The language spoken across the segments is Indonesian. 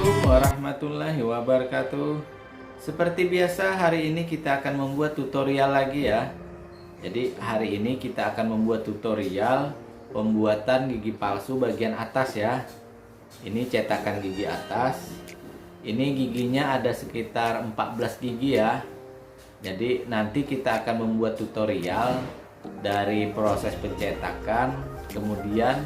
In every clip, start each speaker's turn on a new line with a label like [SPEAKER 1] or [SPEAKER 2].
[SPEAKER 1] Assalamualaikum warahmatullahi wabarakatuh. Seperti biasa, hari ini kita akan membuat tutorial lagi ya. Jadi hari ini kita akan membuat tutorial pembuatan gigi palsu bagian atas ya. Ini cetakan gigi atas. Ini giginya ada sekitar 14 gigi ya. Jadi nanti kita akan membuat tutorial dari proses pencetakan, kemudian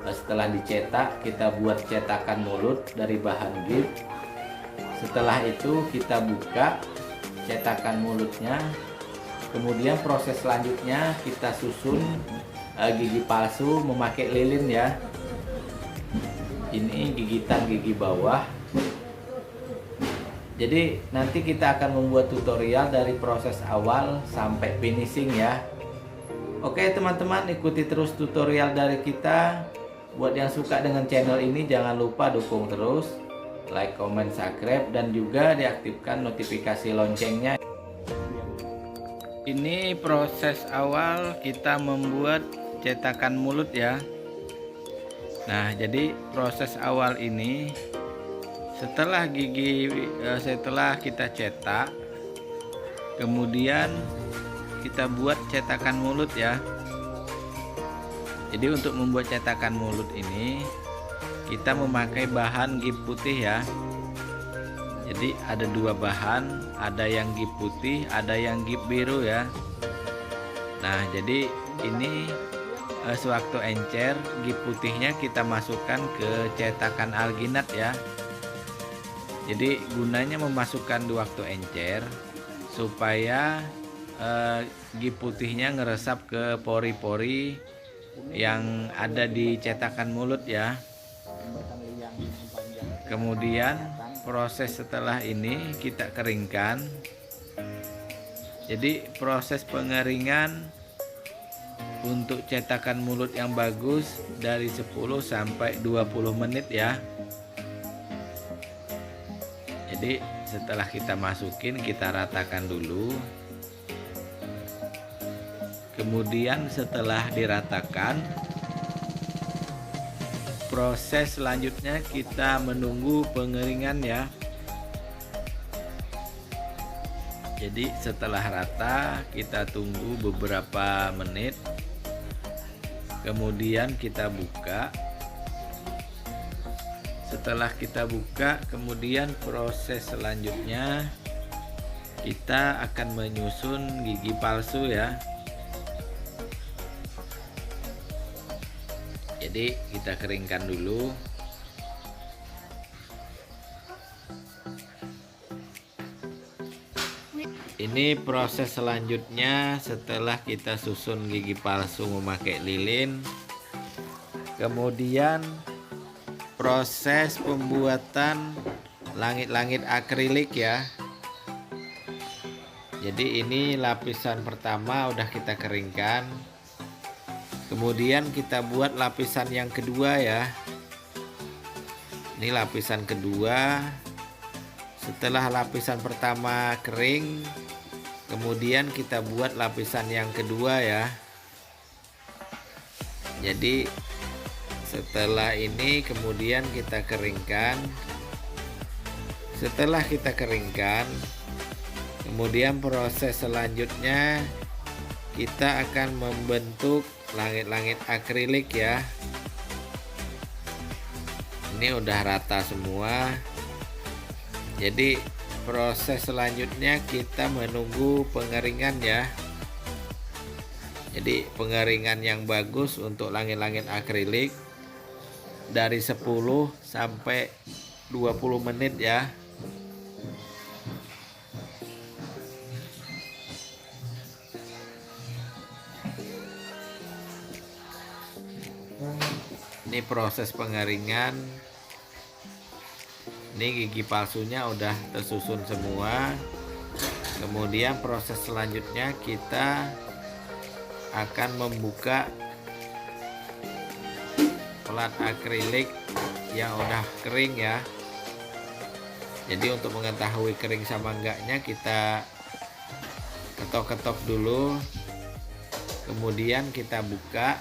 [SPEAKER 1] setelah dicetak kita buat cetakan mulut dari bahan gips. Setelah itu kita buka cetakan mulutnya, kemudian proses selanjutnya kita susun gigi palsu memakai lilin ya. Ini gigitan gigi bawah. Jadi nanti kita akan membuat tutorial dari proses awal sampai finishing ya. Oke teman-teman, ikuti terus tutorial dari kita. Buat yang suka dengan channel ini jangan lupa dukung terus, like, comment, subscribe, dan juga diaktifkan notifikasi loncengnya. Ini proses awal kita membuat cetakan mulut ya. Nah, jadi proses awal ini setelah kita cetak, kemudian kita buat cetakan mulut ya. Jadi untuk membuat cetakan mulut ini kita memakai bahan gips putih ya. Jadi ada dua bahan, ada yang gips putih, ada yang gips biru ya. Nah, jadi ini sewaktu encer, gips putihnya kita masukkan ke cetakan alginat ya. Jadi gunanya memasukkan di waktu encer supaya gips putihnya ngeresap ke pori-pori yang ada di cetakan mulut ya. Kemudian proses setelah ini kita keringkan. Jadi proses pengeringan untuk cetakan mulut yang bagus dari 10 sampai 20 menit ya. Jadi setelah kita masukin, kita ratakan dulu. Kemudian setelah diratakan, proses selanjutnya kita menunggu pengeringan ya. Jadi setelah rata kita tunggu beberapa menit. Kemudian kita buka. Setelah kita buka, kemudian proses selanjutnya kita akan menyusun gigi palsu ya. Jadi kita keringkan dulu. Ini proses selanjutnya setelah kita susun gigi palsu memakai lilin. Kemudian proses pembuatan langit-langit akrilik ya. Jadi ini lapisan pertama udah kita keringkan. Kemudian kita buat lapisan yang kedua ya. Ini lapisan kedua. Setelah lapisan pertama kering, kemudian kita buat lapisan yang kedua ya. Jadi setelah ini kemudian kita keringkan. Setelah kita keringkan, kemudian proses selanjutnya kita akan membentuk langit-langit akrilik ya. Ini udah rata semua. Jadi proses selanjutnya kita menunggu pengeringan ya. Jadi pengeringan yang bagus untuk langit-langit akrilik dari 10 sampai 20 menit ya. Ini proses pengeringan. Ini gigi palsunya udah tersusun semua. Kemudian proses selanjutnya kita akan membuka plat akrilik yang udah kering ya. Jadi untuk mengetahui kering sama enggaknya kita ketok-ketok dulu. Kemudian kita buka.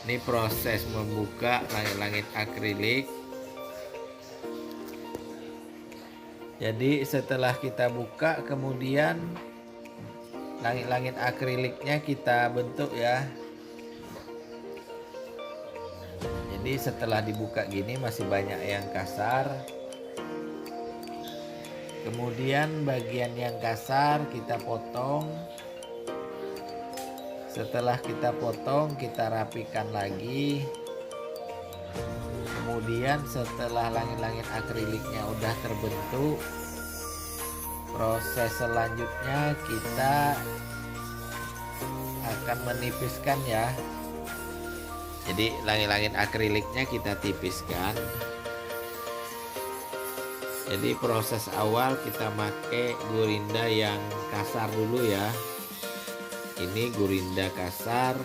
[SPEAKER 1] Ini proses membuka langit-langit akrilik. Jadi setelah kita buka, kemudian langit-langit akriliknya kita bentuk ya. Jadi setelah dibuka gini masih banyak yang kasar. Kemudian bagian yang kasar kita potong. Setelah kita potong, kita rapikan lagi. Kemudian setelah langit-langit akriliknya udah terbentuk, proses selanjutnya kita akan menipiskan ya. Jadi langit-langit akriliknya kita tipiskan. Jadi proses awal kita pakai gurinda yang kasar dulu ya. Ini gurinda kasar,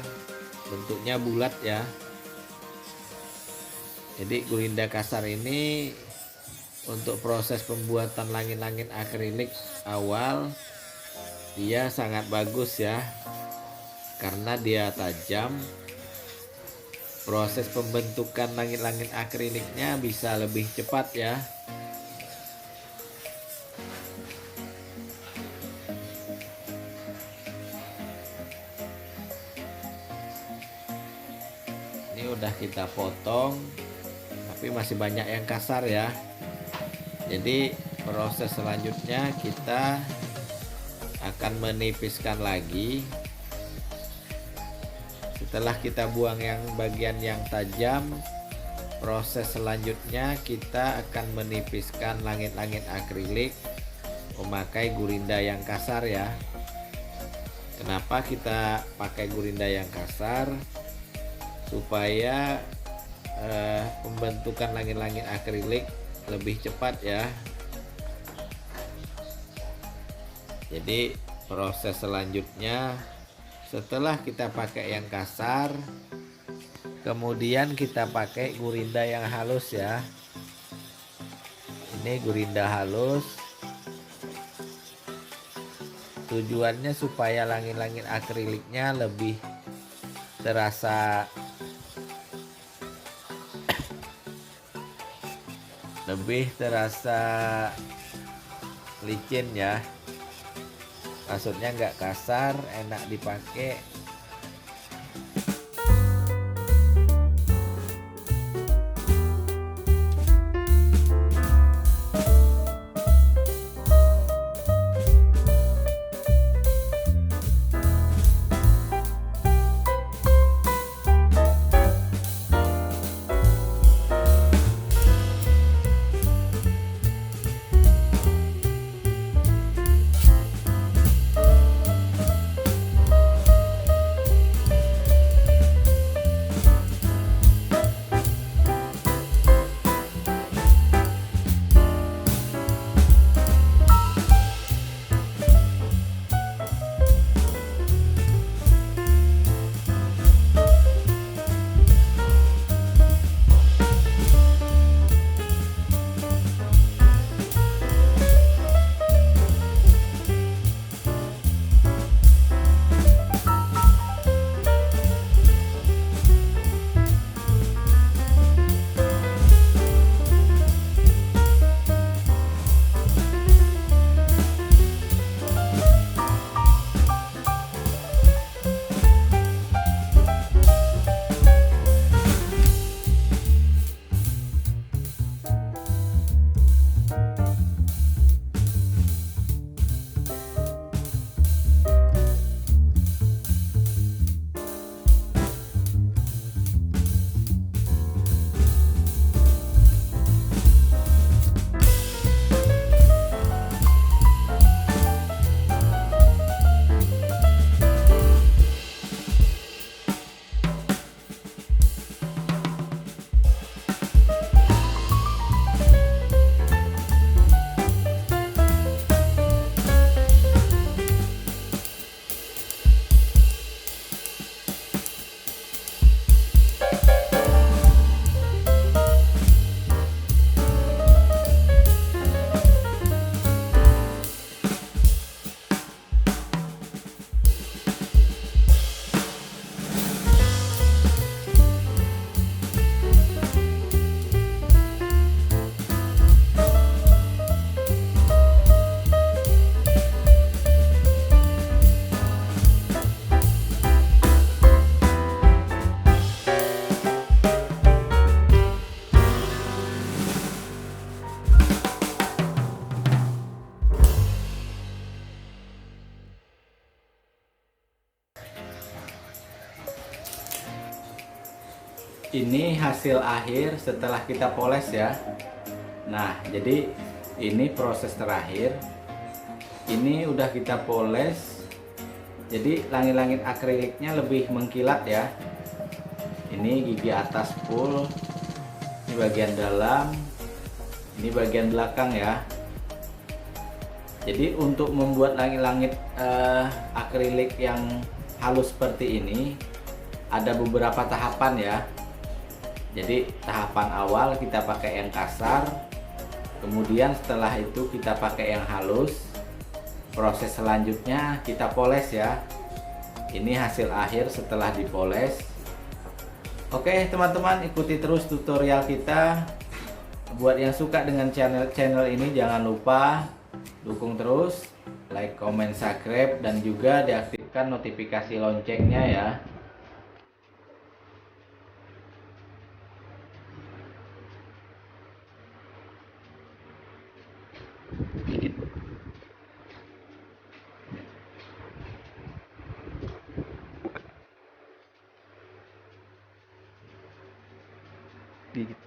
[SPEAKER 1] bentuknya bulat ya. Jadi gurinda kasar ini untuk proses pembuatan langit-langit akrilik awal dia sangat bagus ya, karena dia tajam. Proses pembentukan langit-langit akriliknya bisa lebih cepat ya. Ini udah kita potong, tapi masih banyak yang kasar ya. Jadi proses selanjutnya kita akan menipiskan lagi. Setelah kita buang yang bagian yang tajam, proses selanjutnya kita akan menipiskan langit-langit akrilik memakai gurinda yang kasar ya. Kenapa kita pakai gurinda yang kasar? Supaya pembentukan langit-langit akrilik lebih cepat ya. Jadi proses selanjutnya setelah kita pakai yang kasar, kemudian kita pakai gurinda yang halus ya. Ini gurinda halus. Tujuannya supaya langit-langit akriliknya lebih terasa licin ya. Maksudnya nggak kasar, enak dipakai. Ini hasil akhir setelah kita poles ya. Nah, jadi ini proses terakhir. Ini udah kita poles. Jadi langit-langit akriliknya lebih mengkilat ya. Ini gigi atas full. Ini bagian dalam. Ini bagian belakang ya. Jadi untuk membuat langit-langit akrilik yang halus seperti ini ada beberapa tahapan ya. Jadi tahapan awal kita pakai yang kasar, kemudian setelah itu kita pakai yang halus. Proses selanjutnya kita poles ya. Ini hasil akhir setelah dipoles. Oke teman-teman, ikuti terus tutorial kita. Buat yang suka dengan channel ini jangan lupa dukung terus, like, comment, subscribe, dan juga diaktifkan notifikasi loncengnya ya.
[SPEAKER 2] Gigit.